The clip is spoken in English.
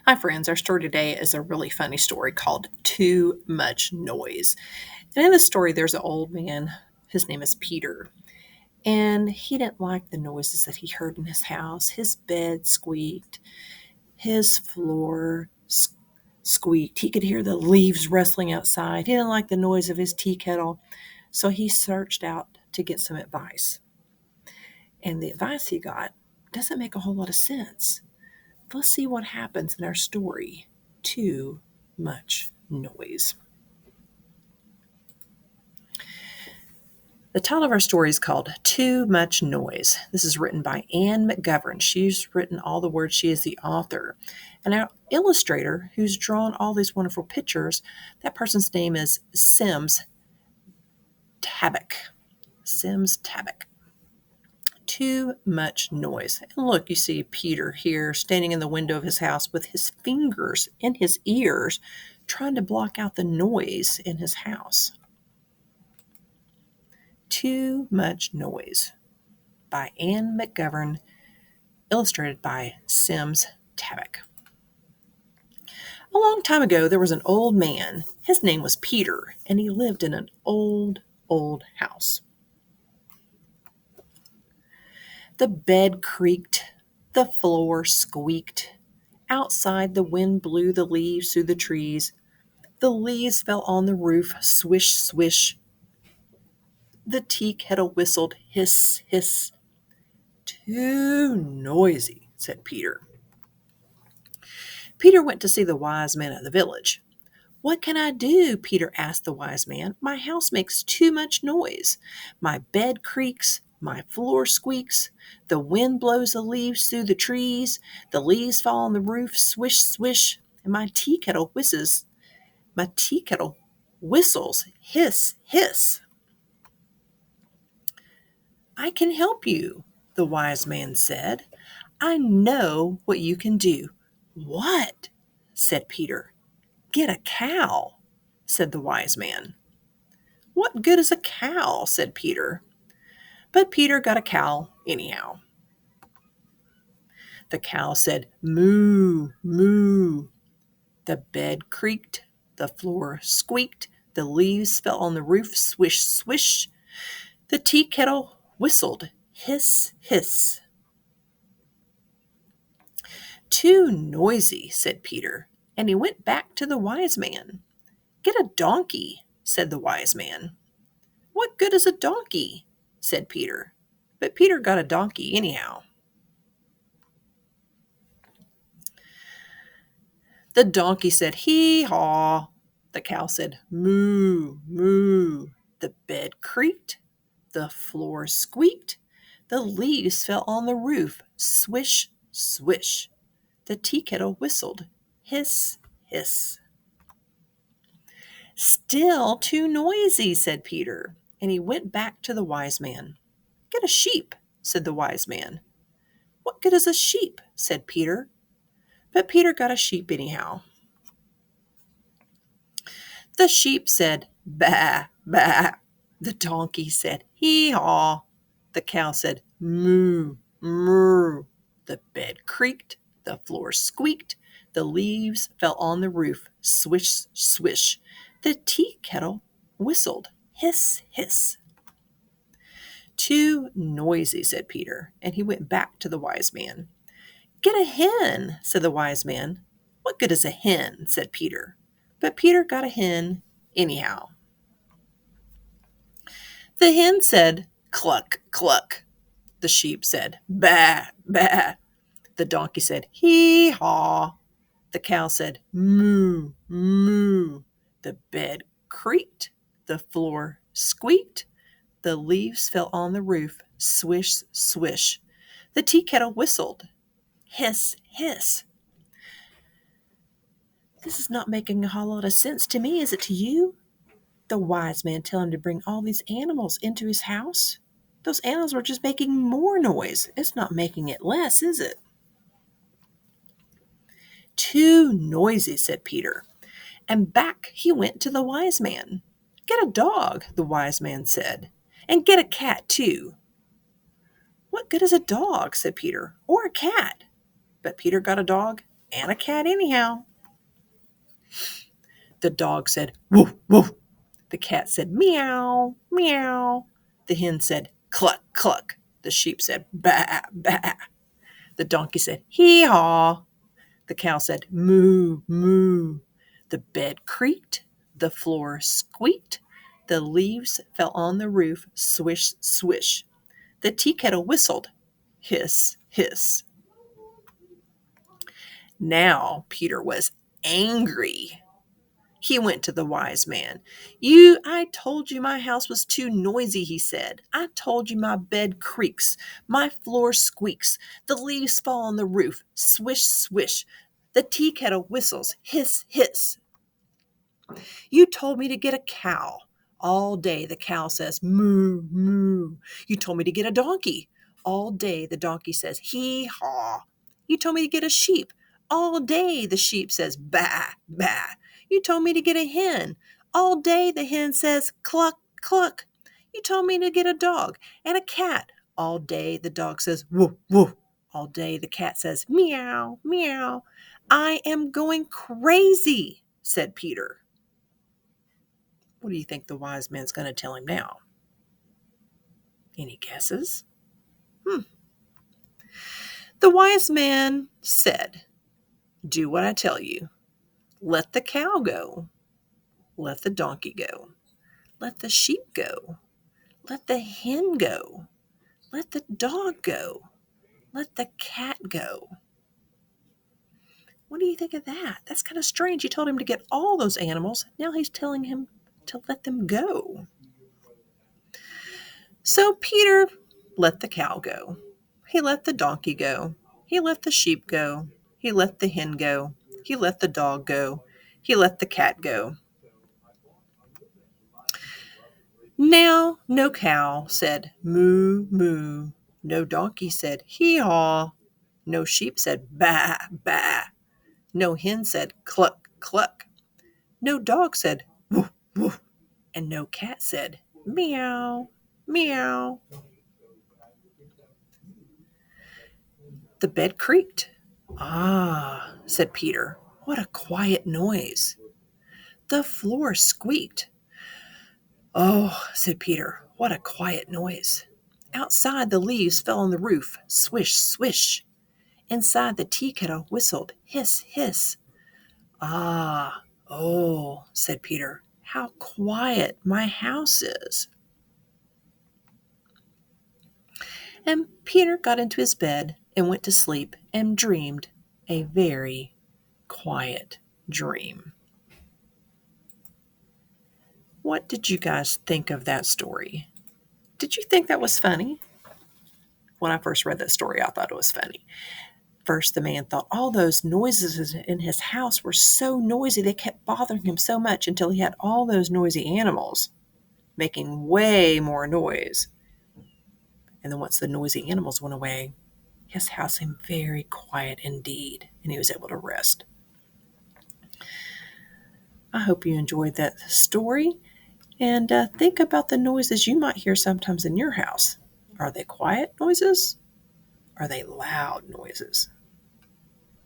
Hi, friends. Our story today is a really funny story called Too Much Noise. And in the story, there's an old man. His name is Peter. And he didn't like the noises that he heard in his house. His bed squeaked, his floor squeaked. He could hear the leaves rustling outside. He didn't like the noise of his tea kettle. So he searched out to get some advice. And the advice he got doesn't make a whole lot of sense. Let's see what happens in our story. Too much noise. The title of our story is called Too Much Noise. This is written by Anne McGovern. She's written all the words. She is the author. And our illustrator, who's drawn all these wonderful pictures, that person's name is Sims Tabak. Sims Tabak. Too much noise. And look, you see Peter here standing in the window of his house with his fingers in his ears, trying to block out the noise in his house. Too Much Noise by Anne McGovern, illustrated by Sims Tabak. A long time ago, there was an old man. His name was Peter, and he lived in an old house. The bed creaked, the floor squeaked. Outside, the wind blew the leaves through the trees. The leaves fell on the roof, swish, swish. The tea kettle whistled, hiss, hiss. Too noisy, said Peter. Peter went to see the wise man of the village. What can I do? Peter asked the wise man. My house makes too much noise. My bed creaks, my floor squeaks, the wind blows the leaves through the trees, the leaves fall on the roof, swish, swish, and my tea kettle whistles. My tea kettle whistles, hiss, hiss. I can help you, the wise man said. I know what you can do. What? Said Peter. Get a cow, said the wise man. What good is a cow? Said Peter. But Peter got a cow anyhow. The cow said, moo, moo. The bed creaked, the floor squeaked, the leaves fell on the roof, swish, swish. The tea kettle whistled, hiss, hiss. Too noisy, said Peter, and he went back to the wise man. Get a donkey, said the wise man. What good is a donkey? Said Peter. But Peter got a donkey anyhow. The donkey said, hee-haw. The cow said, moo, moo. The bed creaked. The floor squeaked. The leaves fell on the roof. Swish, swish. The tea kettle whistled. Hiss, hiss. Still too noisy, said Peter, and he went back to the wise man. Get a sheep, said the wise man. What good is a sheep? Said Peter. But Peter got a sheep anyhow. The sheep said, bah, bah. The donkey said, hee-haw. The cow said, moo, moo. The bed creaked, the floor squeaked, the leaves fell on the roof, swish, swish. The tea kettle whistled, hiss, hiss. Too noisy, said Peter, and he went back to the wise man. Get a hen, said the wise man. What good is a hen? Said Peter. But Peter got a hen anyhow. The hen said, cluck, cluck. The sheep said, bah, bah. The donkey said, hee-haw. The cow said, moo, moo. The bed creaked. The floor squeaked. The leaves fell on the roof, swish, swish. The tea kettle whistled, hiss, hiss. This is not making a whole lot of sense to me, is it to you? The wise man telling him to bring all these animals into his house? Those animals were just making more noise. It's not making it less, is it? Too noisy, said Peter. And back he went to the wise man. Get a dog, the wise man said, and get a cat too. What good is a dog? Said Peter, or a cat? But Peter got a dog and a cat anyhow. The dog said, woof, woof. The cat said, meow, meow. The hen said, cluck, cluck. The sheep said, bah, bah. The donkey said, hee haw. The cow said, moo, moo. The bed creaked. The floor squeaked. The leaves fell on the roof, swish, swish. The tea kettle whistled, hiss, hiss. Now Peter was angry. He went to the wise man. I told you my house was too noisy, he said. I told you my bed creaks, my floor squeaks, the leaves fall on the roof, swish, swish. The tea kettle whistles, hiss, hiss. You told me to get a cow. All day the cow says, moo, moo. You told me to get a donkey. All day the donkey says, hee haw. You told me to get a sheep. All day the sheep says, bah, bah. You told me to get a hen. All day the hen says, cluck, cluck. You told me to get a dog and a cat. All day the dog says, woof, woof. All day the cat says, meow, meow. I am going crazy, said Peter. What do you think the wise man's going to tell him now? Any guesses? The wise man said, do what I tell you. Let the cow go. Let the donkey go. Let the sheep go. Let the hen go. Let the dog go. Let the cat go. What do you think of that? That's kind of strange. You told him to get all those animals. Now he's telling him to let them go. So Peter let the cow go. He let the donkey go. He let the sheep go. He let the hen go. He let the dog go. He let the cat go. Now, no cow said moo, moo. No donkey said hee haw. No sheep said bah, bah. No hen said cluck, cluck. No dog said woof, woof. And no cat said meow, meow. The bed creaked. Ah, said Peter, what a quiet noise. The floor squeaked. Oh, said Peter, what a quiet noise. Outside, the leaves fell on the roof, swish, swish. Inside, the tea kettle whistled, hiss, hiss. Ah, oh, said Peter, how quiet my house is. And Peter got into his bed and went to sleep and dreamed a very quiet dream. What did you guys think of that story? Did you think that was funny? When I first read that story, I thought it was funny. First, the man thought all those noises in his house were so noisy, they kept bothering him so much until he had all those noisy animals making way more noise. And then once the noisy animals went away, his house seemed very quiet indeed, and he was able to rest. I hope you enjoyed that story, and think about the noises you might hear sometimes in your house. Are they quiet noises? Are they loud noises?